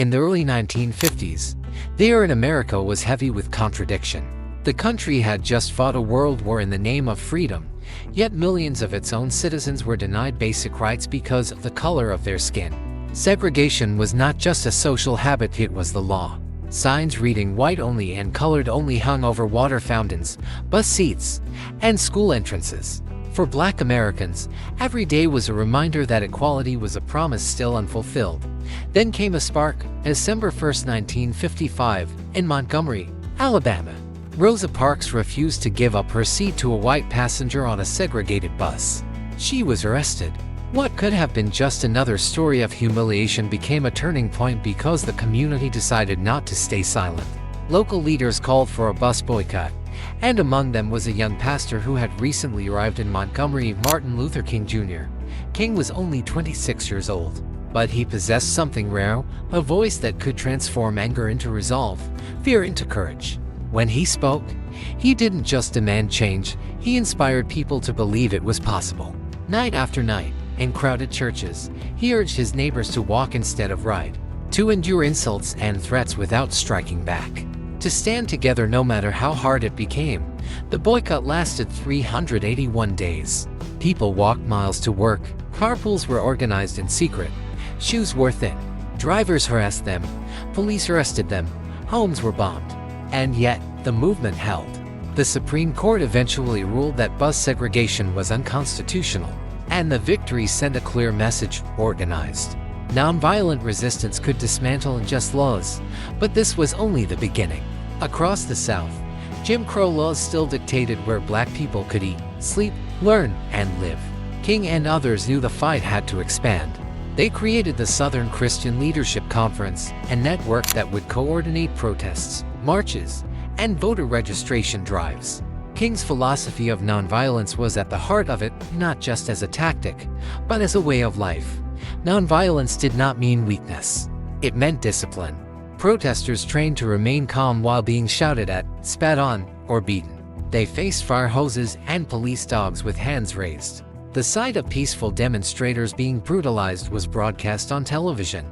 In the early 1950s, the air in America was heavy with contradiction. The country had just fought a world war in the name of freedom, yet millions of its own citizens were denied basic rights because of the color of their skin. Segregation was not just a social habit, it was the law. Signs reading white only and colored only hung over water fountains, bus seats, and school entrances. For Black Americans, every day was a reminder that equality was a promise still unfulfilled. Then came a spark, December 1, 1955, in Montgomery, Alabama. Rosa Parks refused to give up her seat to a white passenger on a segregated bus. She was arrested. What could have been just another story of humiliation became a turning point because the community decided not to stay silent. Local leaders called for a bus boycott, and among them was a young pastor who had recently arrived in Montgomery, Martin Luther King Jr. King was only 26 years old, but he possessed something rare, a voice that could transform anger into resolve, fear into courage. When he spoke, he didn't just demand change, he inspired people to believe it was possible. Night after night, in crowded churches, he urged his neighbors to walk instead of ride, to endure insults and threats without striking back, to stand together no matter how hard it became. The boycott lasted 381 days. People walked miles to work, carpools were organized in secret, shoes wore thin, drivers harassed them, police arrested them, homes were bombed. And yet, the movement held. The Supreme Court eventually ruled that bus segregation was unconstitutional, and the victory sent a clear message: organized, nonviolent resistance could dismantle unjust laws. But this was only the beginning. Across the South, Jim Crow laws still dictated where Black people could eat, sleep, learn, and live. King and others knew the fight had to expand. They created the Southern Christian Leadership Conference, a network that would coordinate protests, marches, and voter registration drives. King's philosophy of nonviolence was at the heart of it, not just as a tactic, but as a way of life. Nonviolence did not mean weakness. It meant discipline. Protesters trained to remain calm while being shouted at, spat on, or beaten. They faced fire hoses and police dogs with hands raised. The sight of peaceful demonstrators being brutalized was broadcast on television,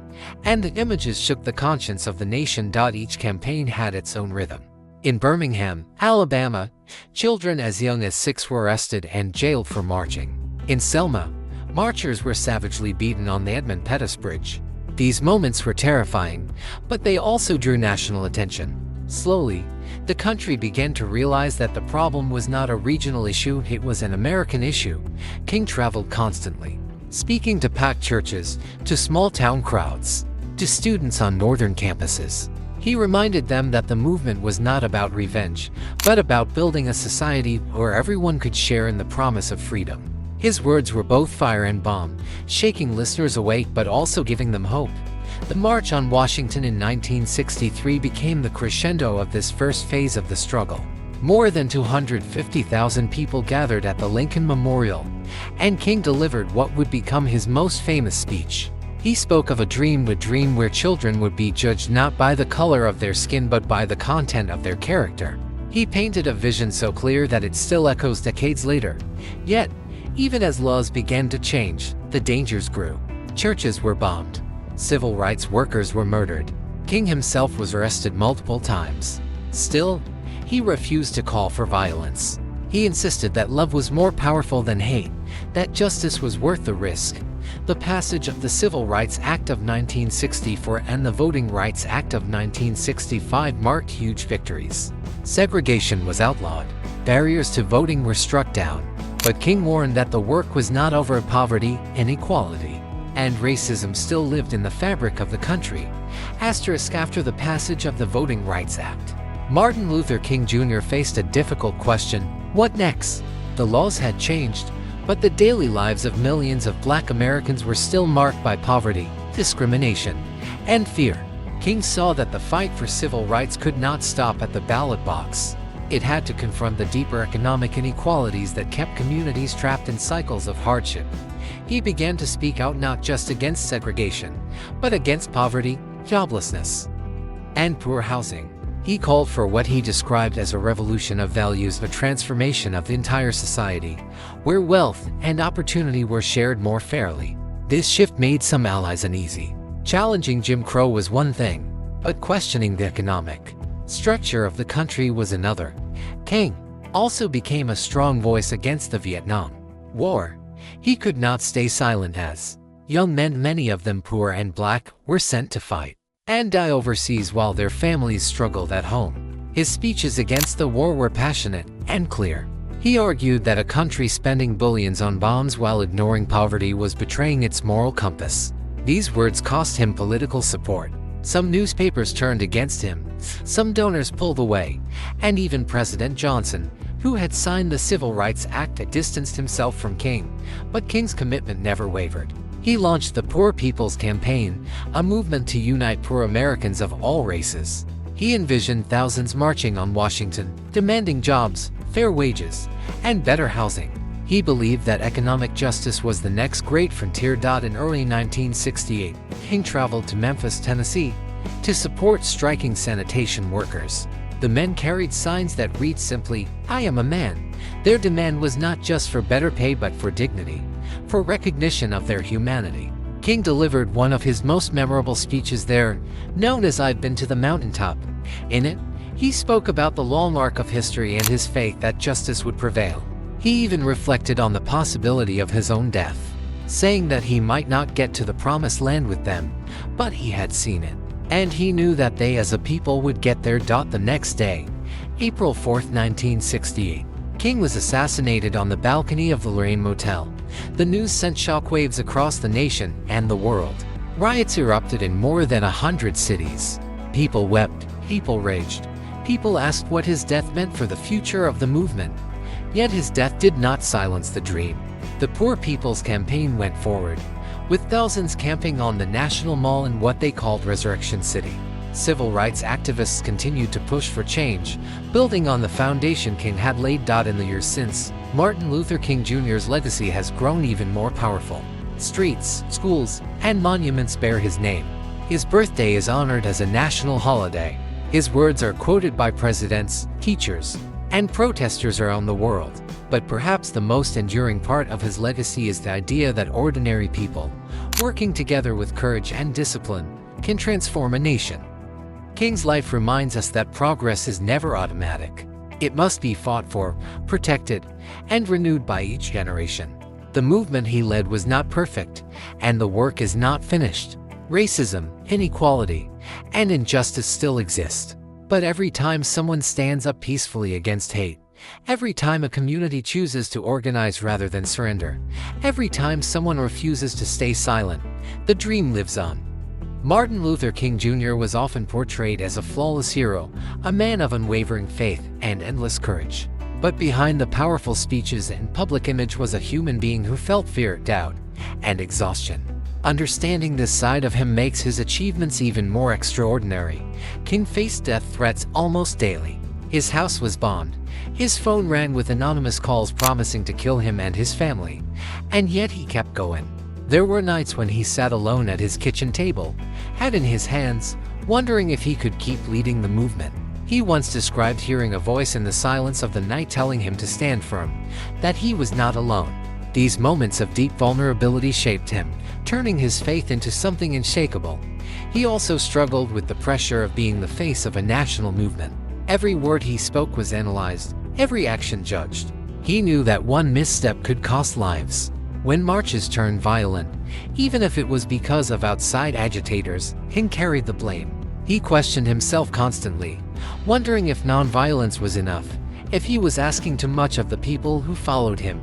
and the images shook the conscience of the nation. Each campaign had its own rhythm. In Birmingham, Alabama, children as young as 6 were arrested and jailed for marching. In Selma, marchers were savagely beaten on the Edmund Pettus Bridge. These moments were terrifying, but they also drew national attention. Slowly, the country began to realize that the problem was not a regional issue, it was an American issue. King traveled constantly, speaking to packed churches, to small-town crowds, to students on northern campuses. He reminded them that the movement was not about revenge, but about building a society where everyone could share in the promise of freedom. His words were both fire and bomb, shaking listeners awake but also giving them hope. The March on Washington in 1963 became the crescendo of this first phase of the struggle. More than 250,000 people gathered at the Lincoln Memorial, and King delivered what would become his most famous speech. He spoke of a dream where children would be judged not by the color of their skin but by the content of their character. He painted a vision so clear that it still echoes decades later. Yet, even as laws began to change, the dangers grew. Churches were bombed. Civil rights workers were murdered. King himself was arrested multiple times. Still, he refused to call for violence. He insisted that love was more powerful than hate, that justice was worth the risk. The passage of the Civil Rights Act of 1964 and the Voting Rights Act of 1965 marked huge victories. Segregation was outlawed. Barriers to voting were struck down. But King warned that the work was not over. Poverty, inequality, and racism still lived in the fabric of the country. After the passage of the Voting Rights Act, Martin Luther King Jr. faced a difficult question: what next? The laws had changed, but the daily lives of millions of Black Americans were still marked by poverty, discrimination, and fear. King saw that the fight for civil rights could not stop at the ballot box. It had to confront the deeper economic inequalities that kept communities trapped in cycles of hardship. He began to speak out not just against segregation, but against poverty, joblessness, and poor housing. He called for what he described as a revolution of values, a transformation of the entire society, where wealth and opportunity were shared more fairly. This shift made some allies uneasy. Challenging Jim Crow was one thing, but questioning the economic structure of the country was another. King also became a strong voice against the Vietnam War. He could not stay silent as young men, many of them poor and black, were sent to fight and die overseas while their families struggled at home. His speeches against the war were passionate and clear. He argued that a country spending billions on bombs while ignoring poverty was betraying its moral compass. These words cost him political support. Some newspapers turned against him, some donors pulled away, and even President Johnson, who had signed the Civil Rights Act, distanced himself from King. But King's commitment never wavered. He launched the Poor People's Campaign, a movement to unite poor Americans of all races. He envisioned thousands marching on Washington, demanding jobs, fair wages, and better housing. He believed that economic justice was the next great frontier. In early 1968, King traveled to Memphis, Tennessee, to support striking sanitation workers. The men carried signs that read simply, "I am a man." Their demand was not just for better pay but for dignity, for recognition of their humanity. King delivered one of his most memorable speeches there, known as "I've Been to the Mountaintop." In it, he spoke about the long arc of history and his faith that justice would prevail. He even reflected on the possibility of his own death, saying that he might not get to the promised land with them, but he had seen it, and he knew that they as a people would get there. The next day, April 4, 1968, King was assassinated on the balcony of the Lorraine Motel. The news sent shockwaves across the nation and the world. Riots erupted in more than 100 cities. People wept, people raged, people asked what his death meant for the future of the movement. Yet his death did not silence the dream. The Poor People's Campaign went forward, with thousands camping on the National Mall in what they called Resurrection City. Civil rights activists continued to push for change, building on the foundation King had laid. In the years since, Martin Luther King Jr.'s legacy has grown even more powerful. Streets, schools, and monuments bear his name. His birthday is honored as a national holiday. His words are quoted by presidents, teachers, and protesters around the world. But perhaps the most enduring part of his legacy is the idea that ordinary people, working together with courage and discipline, can transform a nation. King's life reminds us that progress is never automatic. It must be fought for, protected, and renewed by each generation. The movement he led was not perfect, and the work is not finished. Racism, inequality, and injustice still exist. But every time someone stands up peacefully against hate, every time a community chooses to organize rather than surrender, every time someone refuses to stay silent, the dream lives on. Martin Luther King Jr. was often portrayed as a flawless hero, a man of unwavering faith and endless courage. But behind the powerful speeches and public image was a human being who felt fear, doubt, and exhaustion. Understanding this side of him makes his achievements even more extraordinary. King faced death threats almost daily. His house was bombed. His phone rang with anonymous calls promising to kill him and his family. And yet he kept going. There were nights when he sat alone at his kitchen table, head in his hands, wondering if he could keep leading the movement. He once described hearing a voice in the silence of the night telling him to stand firm, that he was not alone. These moments of deep vulnerability shaped him, turning his faith into something unshakable. He also struggled with the pressure of being the face of a national movement. Every word he spoke was analyzed, every action judged. He knew that one misstep could cost lives. When marches turned violent, even if it was because of outside agitators, King carried the blame. He questioned himself constantly, wondering if nonviolence was enough, if he was asking too much of the people who followed him.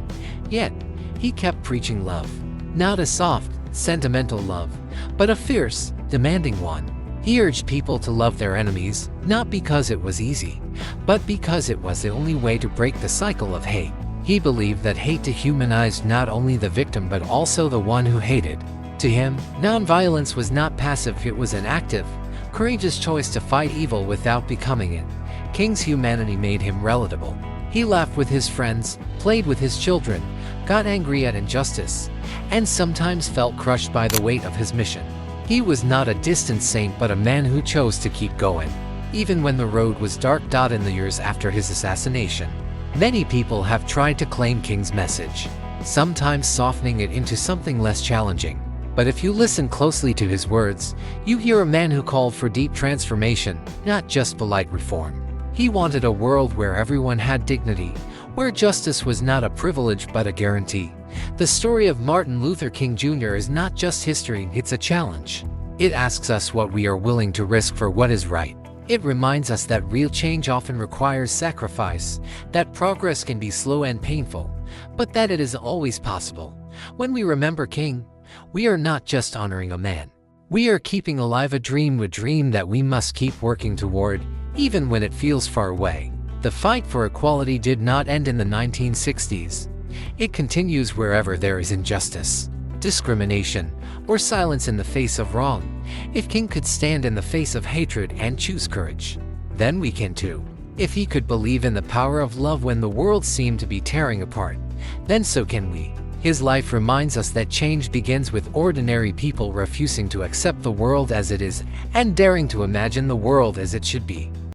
Yet, he kept preaching love. Not a soft, sentimental love, but a fierce, demanding one. He urged people to love their enemies, not because it was easy, but because it was the only way to break the cycle of hate. He believed that hate dehumanized not only the victim but also the one who hated. To him, nonviolence was not passive, it was an active, courageous choice to fight evil without becoming it. King's humanity made him relatable. He laughed with his friends, played with his children, got angry at injustice, and sometimes felt crushed by the weight of his mission. He was not a distant saint but a man who chose to keep going, even when the road was dark. In the years after his assassination, many people have tried to claim King's message, sometimes softening it into something less challenging. But if you listen closely to his words, you hear a man who called for deep transformation, not just polite reform. He wanted a world where everyone had dignity, where justice was not a privilege but a guarantee. The story of Martin Luther King Jr. is not just history, it's a challenge. It asks us what we are willing to risk for what is right. It reminds us that real change often requires sacrifice, that progress can be slow and painful, but that it is always possible. When we remember King, we are not just honoring a man. We are keeping alive a dream that we must keep working toward, even when it feels far away. The fight for equality did not end in the 1960s. It continues wherever there is injustice, discrimination, or silence in the face of wrong. If King could stand in the face of hatred and choose courage, then we can too. If he could believe in the power of love when the world seemed to be tearing apart, then so can we. His life reminds us that change begins with ordinary people refusing to accept the world as it is and daring to imagine the world as it should be.